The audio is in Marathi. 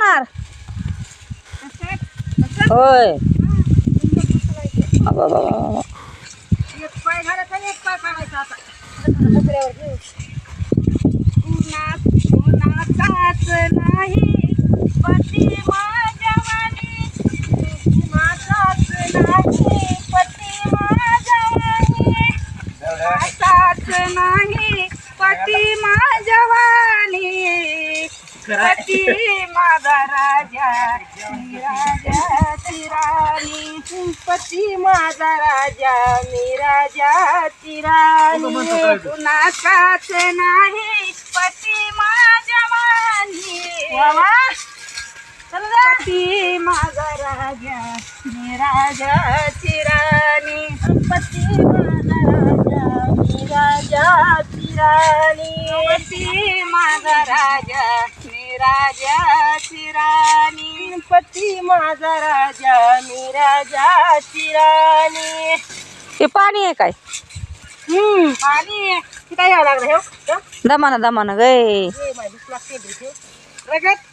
करणार होय. अबाबाबा. एक पाय घालायचा आणि एक पाय काढायचा आता. कुणाचाच नाही पती माझ्यावानी, कुणाचाच नाही पती माझ्यावानी, कुणाचाच नाही पती माझ्यावानी, पती माझा राजा मी राजाची राणी, पती माझा राजा मी राजाची राणी, कुणाचाच नाही पती माझ्या वाणी, पती माझा राजा मी राजाची राणी, पती माझा राजा मी राजाची राणी, पती माझा राजा मी राजाची राणी, पती माझा राजा मी राजाची राणी. हे पाणी आहे काय? पाणी काय यावं लागलं हे दमाना दमाना गय. रगत